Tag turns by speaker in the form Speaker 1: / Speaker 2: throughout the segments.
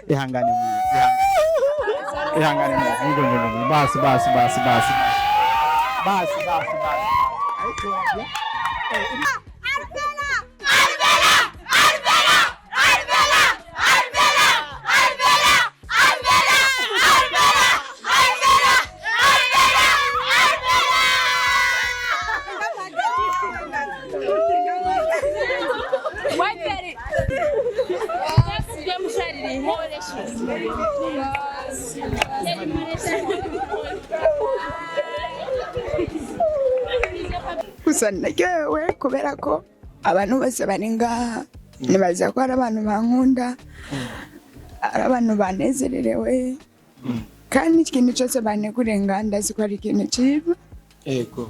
Speaker 1: ihangane basi
Speaker 2: gusa nagewe kubera ko abantu bose bari ngaha nibaza ko ari abantu bankunda ari abantu banezererewe kandi ikintu cyose baneguriye nganda ndazi ko ari ikintu cyiza
Speaker 1: ego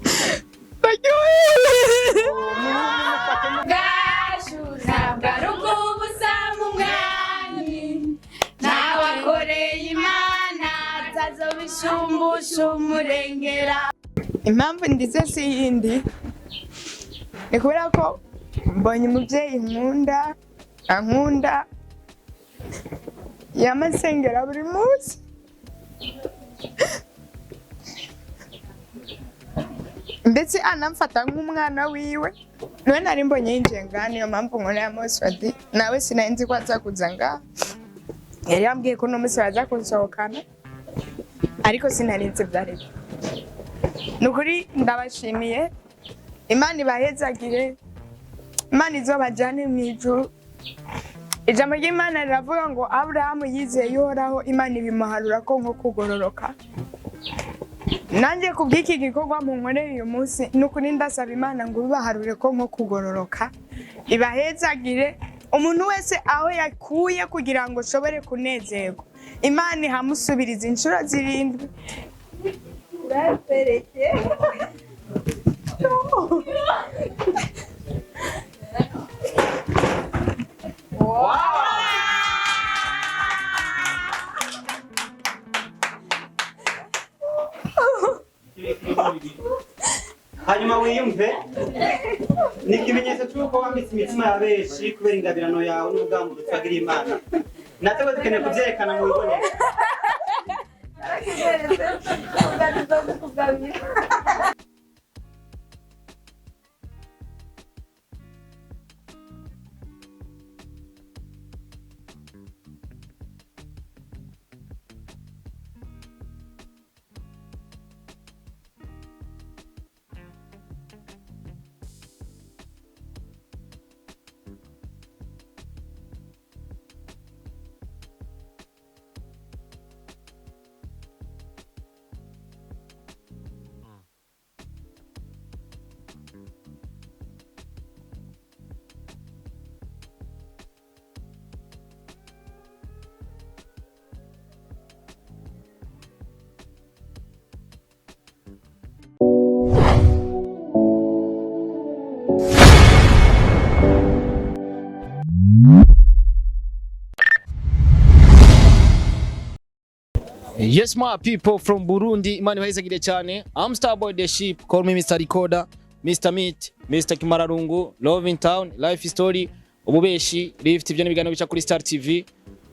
Speaker 2: impamvu ndize si yindi ni kubera ko mbonye umubyeyi ankunda yamasengera buri munsi ndetse anamfata nk'umwana wiwe none nari mbonye yinjiye ngaha niyo mpamvu nkora ya Mosfadi nawe sinari ko aza kuza ngaha yari yambwiye ko uno munsi baza kunsohokana ariko sinarinze byari nukuri ndabashimiye Imana ibahezagire Imana izobajyane mu ijuru ijambo ry'Imana riravuga ngo Aburahamu yizeye Uhoraho Imana ibimuharura ko nko kugororoka nanjye kubw'iki gikorwa mu nkorera uyu munsi nukuri ndasaba Imana ngo bibaharure ko nko kugororoka ibahezagire umuntu wese aho yakuye kugira ngo shobore kunezerwa Imana ihamusubiriza inshuro 7 urapereke
Speaker 3: hanyuma wiyumve ni ikimenyetso cy'uko wambitse imitima ya benshi kubera ingabirano yawe n'ubugambo twagira Imana natwe dukeneye kubyerekana mu biboneka
Speaker 4: Yes, my people from Burundi, Imana ibahezagire cyane. I'm Starboy the Sheep, call me Mr. Recorder, Mr. Meat, Mr. Kimararungu, Love in Town, Life Story, Ububeshi, Lift, ibyo nibigano bica kuri Star TV.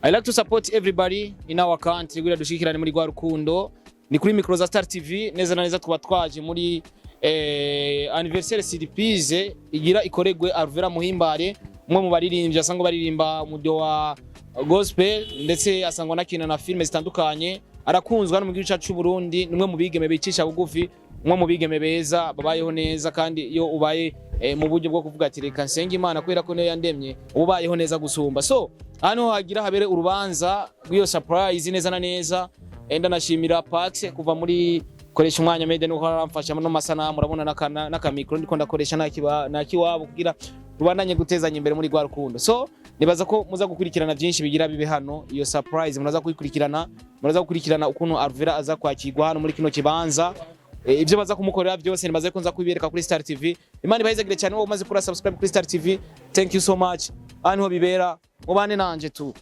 Speaker 4: I like to support everybody in our country, gura dushikirane muri gwa rukundo. Ni kuri micro za Star TV, neza na neza tuba twaje muri anniversaire surprise igira ikoregwe ALVELLA Muhimbare, umwe mu baririmbyi asanzwe baririmba mu wa gospel ndetse asangwa nakina na filme zitandukanye. Arakunzwe hano mu gihugu cyacu Burundi, numwe mu bigeme bicisha bugufi, umwe mu bigeme beza babayeho neza kandi iyo ubaye mu buryo bwo kuvuga ati reka nsenga Imana kubera ko niyo yandemye ubayeho neza gusumba. So hano hagira habere urubanza rw'iyo surprise neza na neza. Enda nashimira Pax kuva muri koresha umwanya mede no haramfasha no masana murabona naka micro ndiko ndakoresha nakiwabo kugira rubandanye gutezanya imbere muri gwa rukundo. So nibaza ko muza gukurikirana byinshi bigira bibe hano, iyo surprise munaza gukurikirana ukuntu ALVELLA aza kwakirwa hano muri kino kibanza. Ibyo baza kumukorera byose nibaze ko nza kubibereka kuri Star TV. Imana ibahezagire cyane wowe umaze kuri subscribe kuri Star TV. Thank you so much. Hano bibera mubane nanje tu.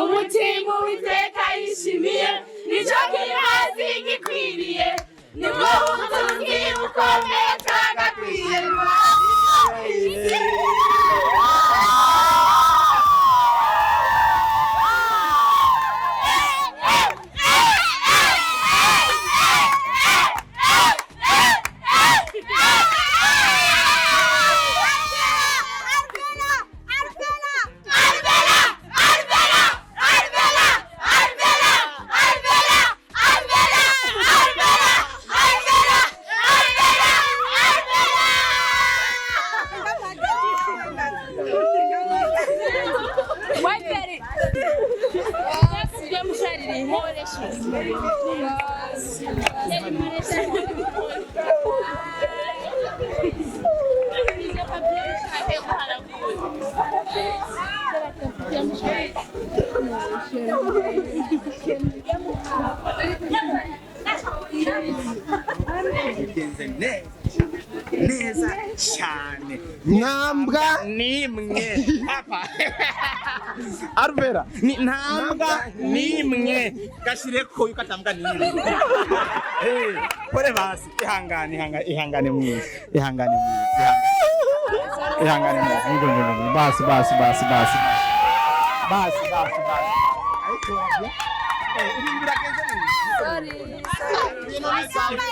Speaker 5: umutima witeka yishimiye nicyo kimazi gikwiriye nibwo butunzi bukomeye twagakwiye
Speaker 6: neza cyane
Speaker 1: Ntambwa
Speaker 6: nimwe papa
Speaker 1: Arvera
Speaker 6: ntambwa nimwe gashireko yuko atambwa nimwe kore basi ihangane mwiza
Speaker 1: basi
Speaker 6: ariko urimbura kenze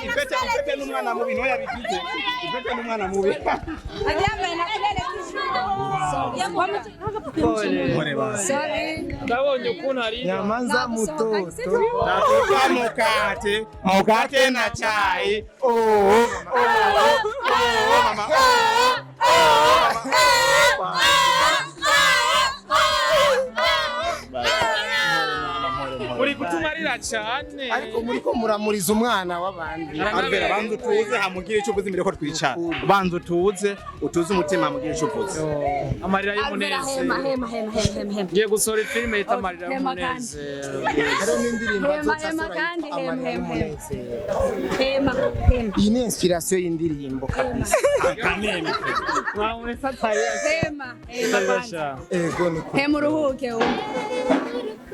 Speaker 6: ipete n'umwana mubi no yabigize ipete n'umwana mubi
Speaker 4: ndabonye ukuntu hari
Speaker 1: Nyamanza mutoto
Speaker 6: natuka mukate na chai mama
Speaker 4: uri gutumarira cyane
Speaker 1: ariko muriko muramuriza umwana w'abandi
Speaker 6: Arvera banza utuze hamugire icyo uvuze imbere ko twicara banza utuze umutima hamugire icyo uvuze
Speaker 4: amarira y'umunezero ngiye gusora filime yita amarira y'umunezero
Speaker 1: hari n'indirimbo zosasora
Speaker 5: kandi
Speaker 1: iyi ni inspiration y'indirimbo kabisa
Speaker 6: kameme
Speaker 4: wamwesa tayo
Speaker 1: ego ni
Speaker 5: uruhuke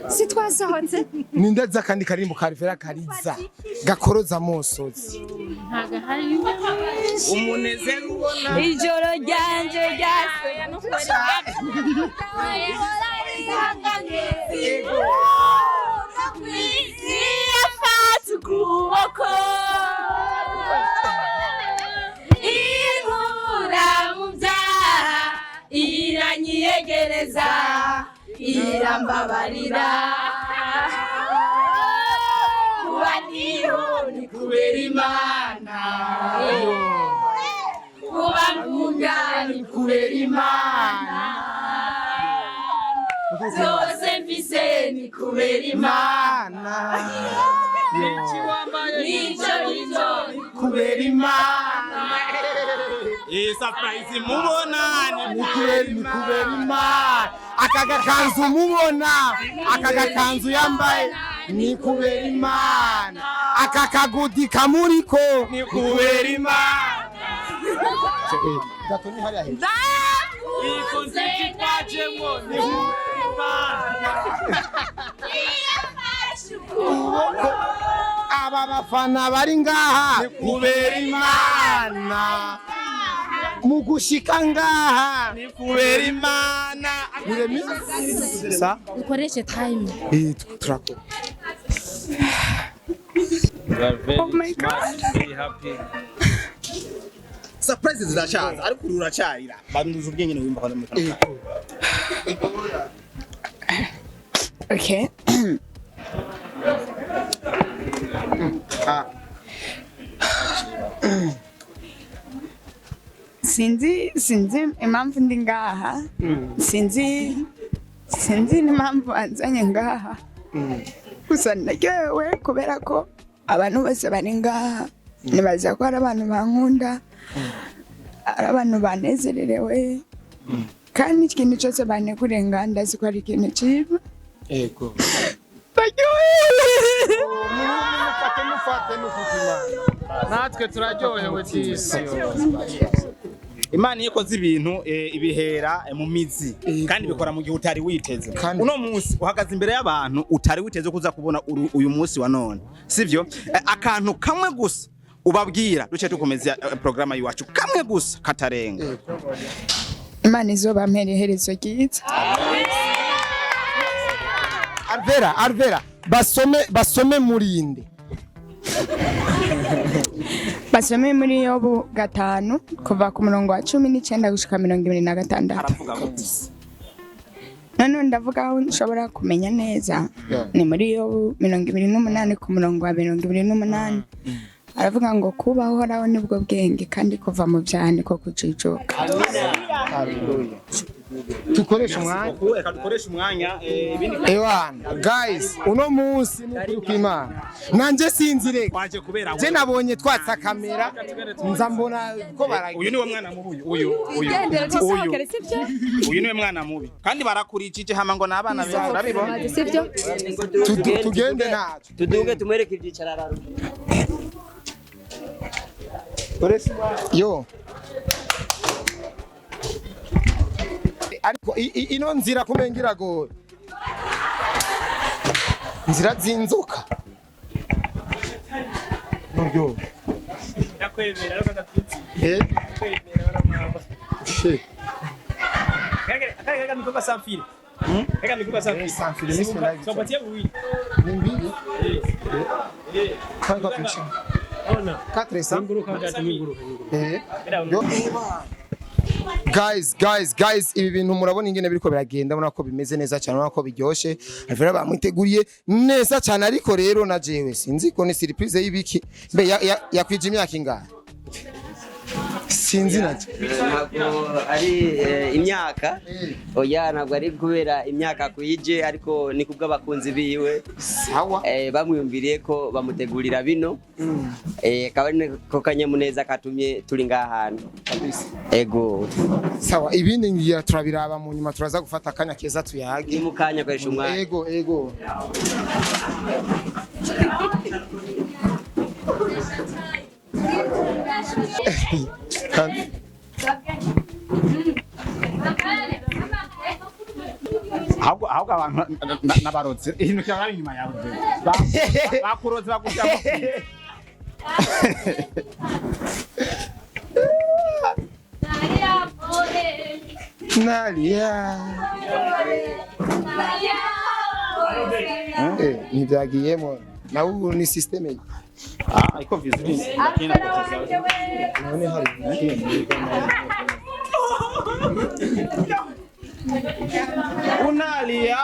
Speaker 5: si twasohotse
Speaker 1: nindaza kandi karimbo ka Arvera kariza gakoroza musozi
Speaker 6: umunezero ubona
Speaker 5: ijoro ryanje ryase yafata ukuboko inkura mu byaha iranyiyegereza irambabarira kuba niho ni kubera Imana kuba nkunda ni kubera Imana byose mfise ni kubera Imana nicyo ni kubera Imana
Speaker 6: surprise mubona
Speaker 1: ni kubera Imana aka gakanzu mubona aka gakanzu yambaye ni kubera Imana aka kagudi kamuriko
Speaker 6: ni kubera Imana
Speaker 1: gatoni hariya hejuru
Speaker 4: iyi konsenti twajemo ni kubera
Speaker 1: aba bafana bari ngaha
Speaker 6: ni kubera Imana
Speaker 1: mu gushika ngaha
Speaker 6: ni kubera Imana
Speaker 1: sa
Speaker 5: ukoreshe time
Speaker 1: turakora
Speaker 2: Oh my God.
Speaker 4: very happy
Speaker 6: surprise ziracaza ariko ururacarira banduza ubwenge no wimba mu
Speaker 2: Okay. Sinzi impamvu ndi ngaha. Sinzi n'impamvu anzanye ngaha. Gusa naryohewe kubera ko abantu bose bari ngaha nibaza ko ari abantu bankunda, ari abantu banezererewe, kandi ikintu cyose baneguriye ngaha ndazi ko ari ikintu cyiza.
Speaker 1: ego
Speaker 4: natwe turaryohewe tisi
Speaker 6: Imana iyo ikoze ibintu ibihera mu mizi kandi bikora mu gihe utari witeze. Uno munsi uhagaze imbere y'abantu utari witeze kuza kubona uyu munsi wa none, sivyo? Akantu kamwe gusa ubabwira duce tukomeza programa yiwacu, kamwe gusa katarenga.
Speaker 2: Imana izobampera iherezo ryiza.
Speaker 1: Arvera basome murinde.
Speaker 2: Basome muri Yobu 5 kuva ku murongo wa 19 gushika 26.
Speaker 6: Aravuga gute?
Speaker 2: None ndavuga aho nshobora kumenya neza ni muri Yobu 28 ku murongo wa 28. Aravuga ngo kubaho horaho nibwo bwenge kandi kuva mu byane ko kujijuka.
Speaker 1: Haleluya. Tukoresha umwanya ewana guys uno munsi n'ukuri kw'Imana nanje sinzire je nabonye twatsa kamera nza mbona ko baragiye.
Speaker 6: Uyu niwe mwana mubi uyu niwe mwana mubi kandi barakurikije hama ngo nabana be urabibona
Speaker 5: sivyo
Speaker 1: tugende nacu
Speaker 7: tuduge tumwereke ivyicarararo
Speaker 1: yo ariko ino nzira kumengira go nzira zinzuka nuryo
Speaker 3: yakwemera ariko gatutsi kwemera baramwamba kaka mikoba samfire kaka mikoba samfire
Speaker 1: ni sura
Speaker 3: sobatie buyi
Speaker 1: ni mbili kwa tuchi
Speaker 3: ona
Speaker 1: 400
Speaker 3: nguruka ngati nguruka
Speaker 1: guys ibi bintu murabona ingene biriko biragenda murako ko bimeze neza cyane murako biryoshe Arira bamwiteguriye neza cyane ariko rero na jewe sinzi ko ni surprise y'ibiki mbe yakwije imyaka ingana sinzi naje
Speaker 7: ntabwo ari imyaka oya ntabwo ari kubera imyaka kuyije ariko ni kubw'abakunzi biwe
Speaker 1: sawa
Speaker 7: bamwiyumviriye ko bamutegurira bino kabane ko kanyamuneza katumye turi ngahantu ego
Speaker 1: sawa ibindi ngiye turabiraba mu nyuma turaza gufata akanya keza tuyage
Speaker 7: ni mukanya koresha umwanya
Speaker 1: ego
Speaker 6: ahubwo abantu nabarotse ihintu cyangwa inyuma yawe bakuroze bagushyira
Speaker 1: Nalia ntibyagiyemo nawe ubu ni systeme
Speaker 6: ariko vizuri ndakina kuzaza
Speaker 1: none hari
Speaker 6: unalia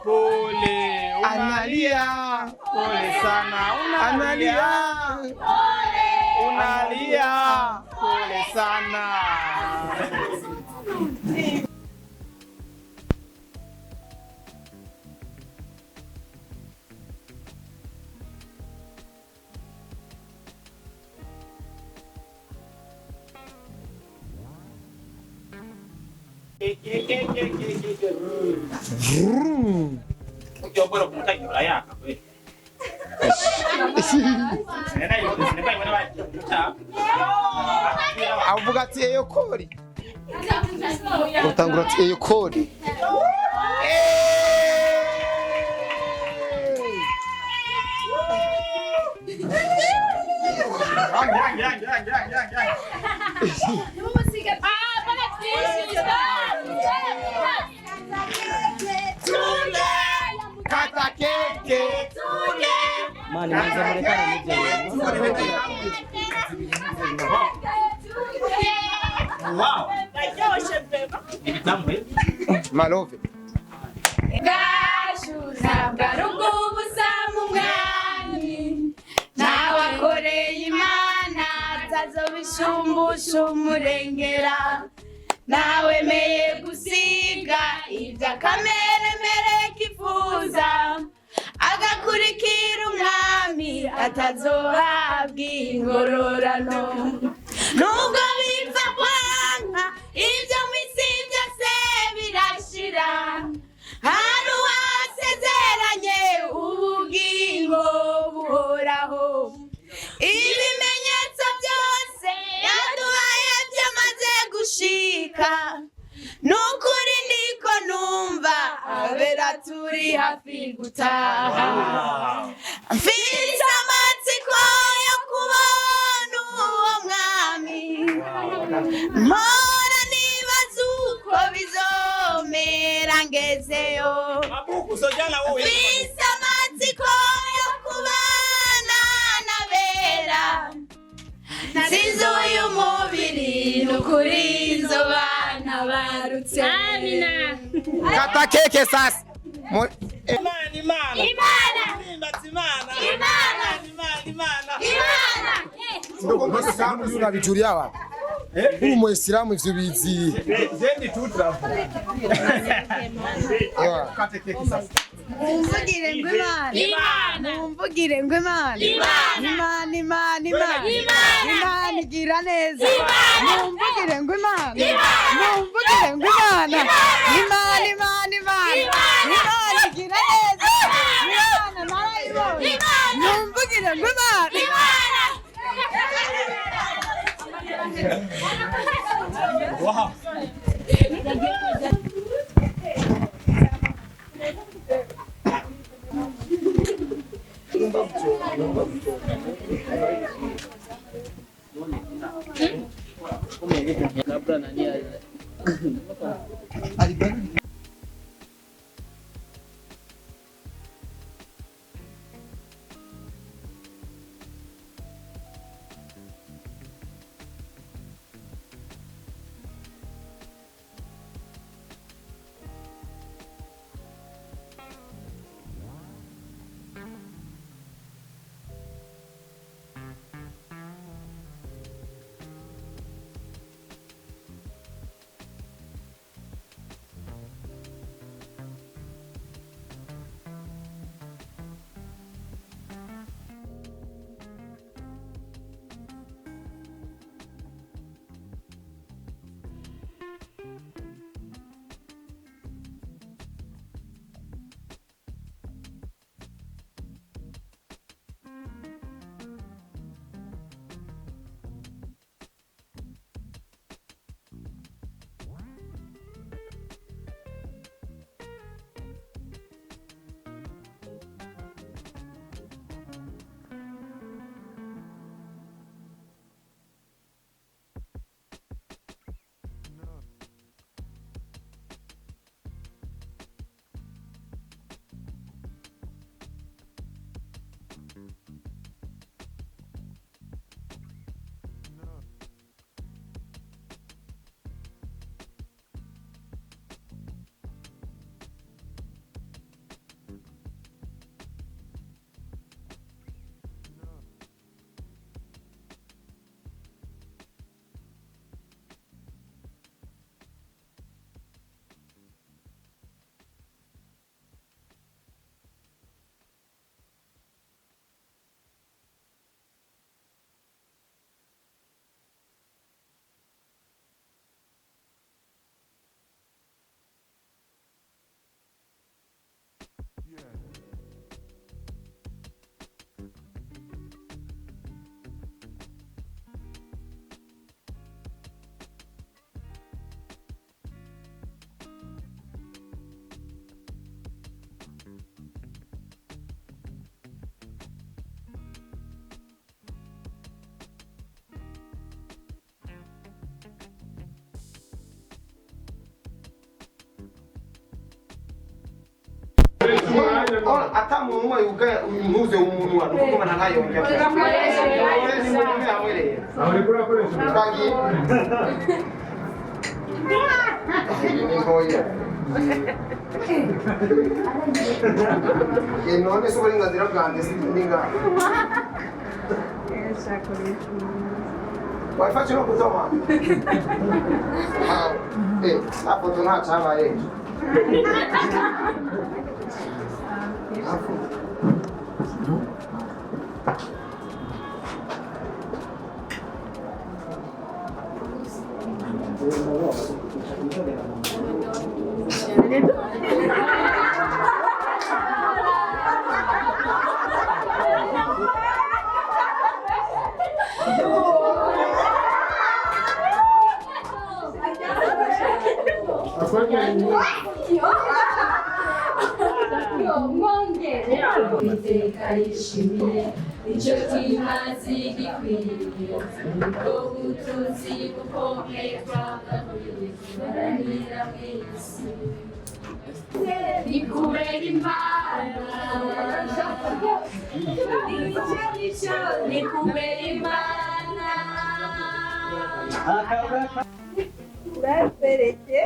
Speaker 6: pole
Speaker 1: analia
Speaker 6: pole sana
Speaker 1: analia
Speaker 6: unalia pole sana
Speaker 1: avuga ati eyo kori utangura ati eyo kori kata keke
Speaker 7: mani mwanza murekana n'ibyo
Speaker 1: malove
Speaker 5: gashuza bwarugubu samumwani nawakoreye imana tazobishumbusha umurengera nawemeye gusiga ibya kamere kifuza agakurikira umwami atazohabwa ingororano nubwo bipfa kwanka ibyo mwisi byose birashira hari uwasezeranye ubugingo buhoraho ibimenyetso byose yaduhaye byamaze hafi gutaha mfise amatsiko yo kubona uwo mwami mpora nibaza uko bizomera ngezeyo mfise amatsiko yo kubana n'abera nsize uyu mubiri n'ukuri nzobana barutse amina
Speaker 1: Kata keke sasa. Ndogo Muislamu yule anabijulia wapi? Huyu Muislamu ivyo bizi.
Speaker 6: Jendi tutra.
Speaker 1: Kata keke sasa.
Speaker 2: Mumvugire ngo Imana. Mumvugire ngo Imana. Imana igira neza. Mumvugire ngo Imana. Mumvugire ngo Imana. Imana igira neza. Imana narayibonye. Mumvugire ngo Imana.
Speaker 6: Wow.
Speaker 1: Hata muumwa yuga umuze umunwa nuko mana ntayongera. Ni mume amwere. Aurikura koresha. Kagi. Ni ngoya. None so burenganzira bwanjye sindinga. Wafashe no kutoma. Hapo tunachabaye.
Speaker 5: umwongere iteka yishimiye icyo kimazi gikwiriye ubwo butunzi bukomeye twagaburiwe tubaranira mu isi nikubera imana nikubera imana
Speaker 2: urabereke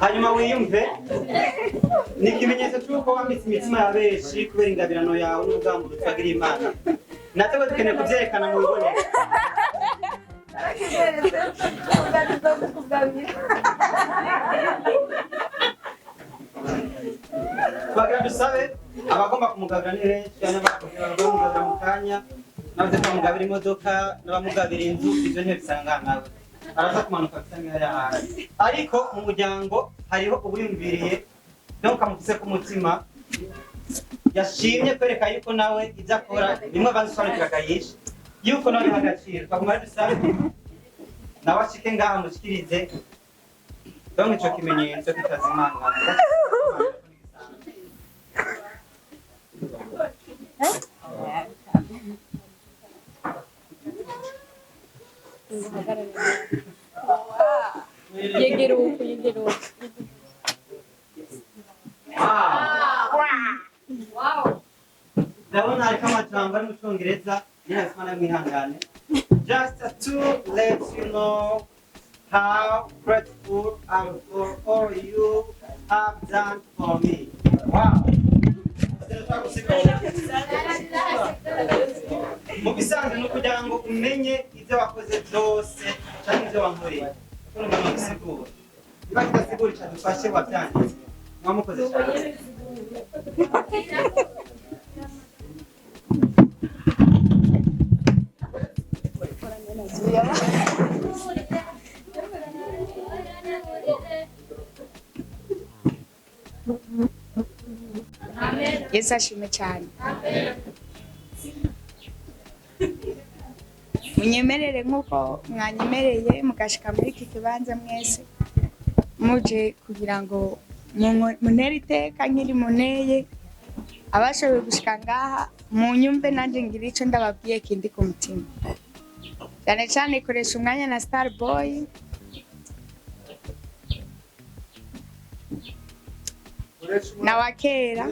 Speaker 3: hanyuma wiyumve ni ikimenyetso cy'uko wambitse imitima ya benshi kubera ingabirano yawe n'ubugambo twagira imana natwe dukeneye kubyerekana mu bibonero twagira dusabe abagomba kumugabira ni benshi n'abagomba mu kanya n'abamugabira imodoka n'abamugabira inzu ibyo ntibisanga nawe araza kumanuka bisa nk'ayahaye ariko mu muryango hariho ubuyumviriye no kamufise ku mutima yashimye kwereka yuko nawe ibyo akora bimwe abazisobanukira akayisha yuko nawe biha agaciro twaguma dusabe nawe ashike ngaha mushyikirize donke ico kimenyetso kitazimana
Speaker 2: yegeruka
Speaker 3: ndabona hariko amajambo ari mu cyongereza nyirasima mwihangane just to let you know how grateful I'm for all you have done for me. Wow. Mu bisanzwe ni ukugira ngo umenye ibyo wakoze byose cyangwa ibyo wankoreye kuko ngomba gusigura niba kidasigura cyane dufashe wabyanditse mwamukoze cyane
Speaker 2: Yesu ashime cyane munyemerere nk'uko mwanyemereye mugashika muri iki kibanza mwese muje kugira ngo muntere iteka nkiri muneye abashoboye gushika ngaha munyumve nanjye ngira icyo ndababwiye kindi ku mutima cyane cyane ikoresha umwanya na Starboy na wakera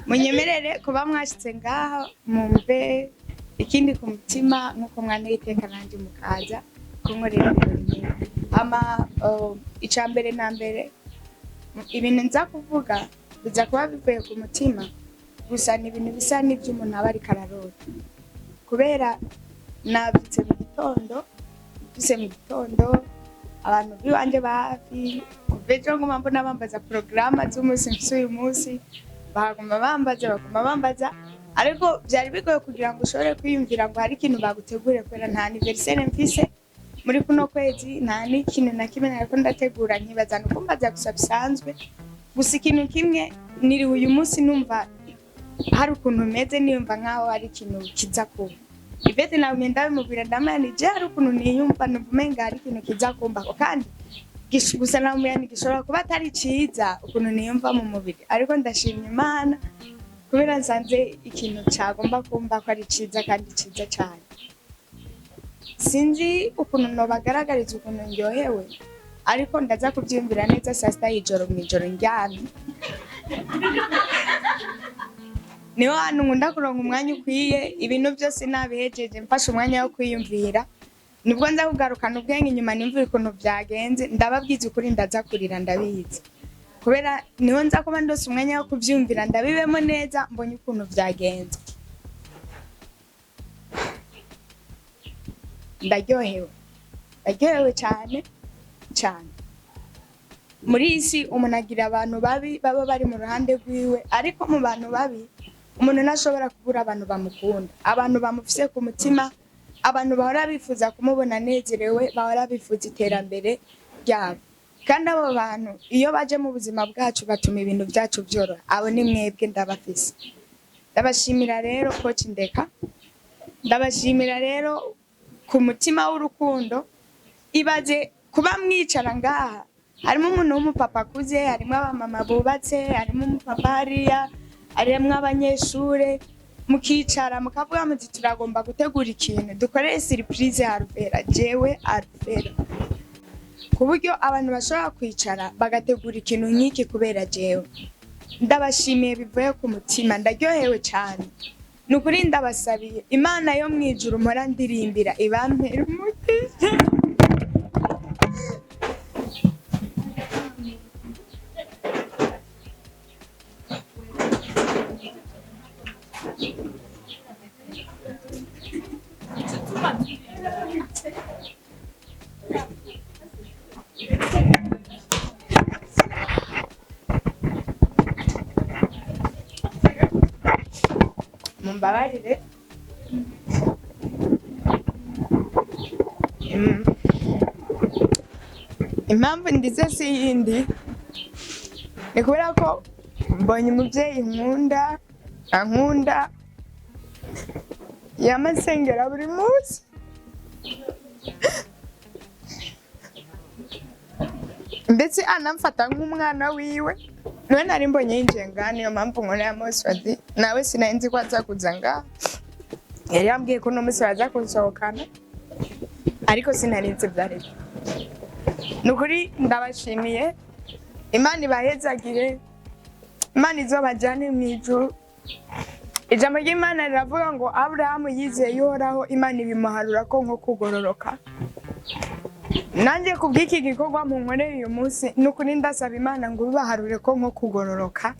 Speaker 2: munyemerere kuba mwashitse ngaha mumve ikindi ku mutima nk'uko mwana iteka nanjye mukaza kunkorera ibintu ama icambere na mbere ibintu nza kuvuga biza kuba bivuye ku mutima gusa ni ibintu bisa n'iby'umuntu aba ariko ararota kubera nabyutse mu gitondo abantu biwanje bafi kuvejo ngo mbona bambaza programa z'umunsi uyu munsi baguma bambaza ariko byari bigoye kugira ngo ushobore kwiyumvira ngo hari ikintu bagutegure kubera nta anniversaire mfise muri kuno kwezi nta n'ikintu na kimwe nariko ndategura nkibaza nuko mbaza gusa bisanzwe gusa ikintu kimwe niri uyu munsi numva hari ukuntu meze niyumva nkaho hari ikintu kiza kuba Ivete na umenda bimubwira ndamanije hari ukuntu niyumva numva umenga hari ikintu kiza kumba kandi gusa na umuyani gishobora kuba atari ciza ukuntu niyumva mu mubiri ariko ndashimye Imana kubera nsanze ikintu cyagomba kumva ko ari ciza kandi ciza cyane sinzi ukuntu nobagaragariza ukuntu ndyohewe ariko ndaza kubyumvira neza saa sita y'ijoro mw'ijoro njyana niho hantu nkunda kuronka umwanya ukwiye ibintu byose nabihejeje mfashe umwanya wo kwiyumvira nibwo nza kugarukana ubwenge inyuma nimvira ukuntu byagenze ndababwiza ukuri ndaza kurira ndabizi kubera niho nza kuba ndose umwanya wo kubyumvira ndabibemo neza mbonye ukuntu byagenze ndaryohewe cyane muri isi umuntu agira abantu babi baba bari mu ruhande rwiwe ariko mu bantu babi umuntu ntashobora kubura abantu bamukunda abantu bamufise ku mutima abantu bahora bifuza kumubona anezerewe bahora bifuza iterambere ryabo kandi abo bantu iyo baje mu buzima bwacu batuma ibintu byacu byoroha. Abo ni mwebwe ndabafise. Ndabashimira rero coach Ndeka, ndabashimira rero ku mutima w'urukundo. Ibaze kuba mwicara ngaha, harimo umuntu w'umupapa akuze, harimo abamama bubatse, harimo umupapa hariya, harimo abanyeshure, mukicara mukavuga muti turagomba gutegura ikintu dukoreye surprise ya ALVELLA, jewe ALVELLA, ku buryo abantu bashobora kwicara bagategura ikintu nk'iki kubera jewe. Ndabashimiye bivuye ku mutima, ndaryohewe cyane. Nukuri ndabasabiye Imana yo mwijuru mpora ndirimbira ibampera umugisha. Mumbabarire. Impamvu ndize si yindi, ni kubera ko mbonye umubyeyi nkunda, ankunda, yamasengera buri munsi. Ndetse anamfata nk'umwana wiwe. None nari mbonye yinjiye ngaha, niyo mpamvu nkora ya Moswadi. Nawe sinari ko aza kuza ngaha. Yari yambwiye ko uno munsi baza kunsohokana, ariko sinari nzi byari. Nukuri ndabashimiye. Imana ibahezagire, Imana izobajyane mu ijuru. Ijambo ry'Imana riravuga ngo Aburahamu yizeye Uhoraho, Imana ibimuharura ko nko kugororoka. Nanjye kubw'iki gikorwa mu nkoreye uyu munsi, nukuri ndasaba Imana ngo bibaharure ko nko kugororoka,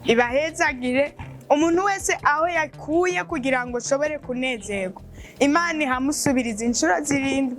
Speaker 2: ibahezagire umuntu wese aho yakuye kugira ngo shobore kunezerwa. Imana ihamusubiriza inshuro 7,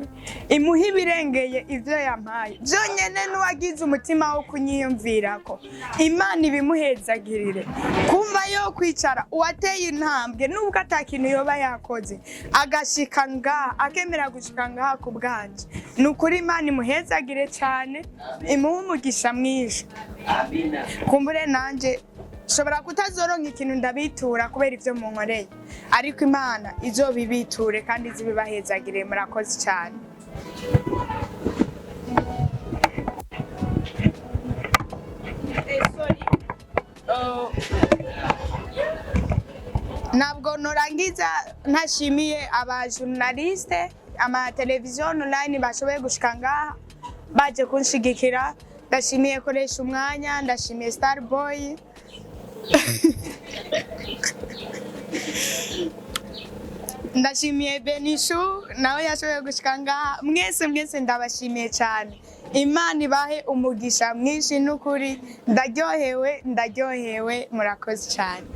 Speaker 2: imuha ibirengeye ivyo yampaye. Byonyene n'uwagize umutima wo kunyiyumvirako, Imana ibimuhezagirire. Kumva yo kwicara uwateye intambwe nubwo atakintu yoba yakoze, agashika ngaha, akemera gushika ngaha ku bwanje. Nukuri Imana imuhezagire cyane, imuha umugisha mwinshi. Amina. Kumbure nanje shobora kutazoronka ikintu ndabitura kubera ivyo mu nkoreye, ariko Imana izobibiture kandi izibibahezagire. Murakoze cyane. Ntabwo norangiza ntashimiye aba journaliste, ama television online bashoboye gushika ngaha baje kunshigikira. Ndashimiye koresha umwanya, ndashimiye Starboy. Ndashimiye Benishu nawe yashoboye gushika ngaha. Mwese ndabashimiye cyane. Imana ibahe umugisha mwinshi, n'ukuri ndaryohewe, murakoze cyane.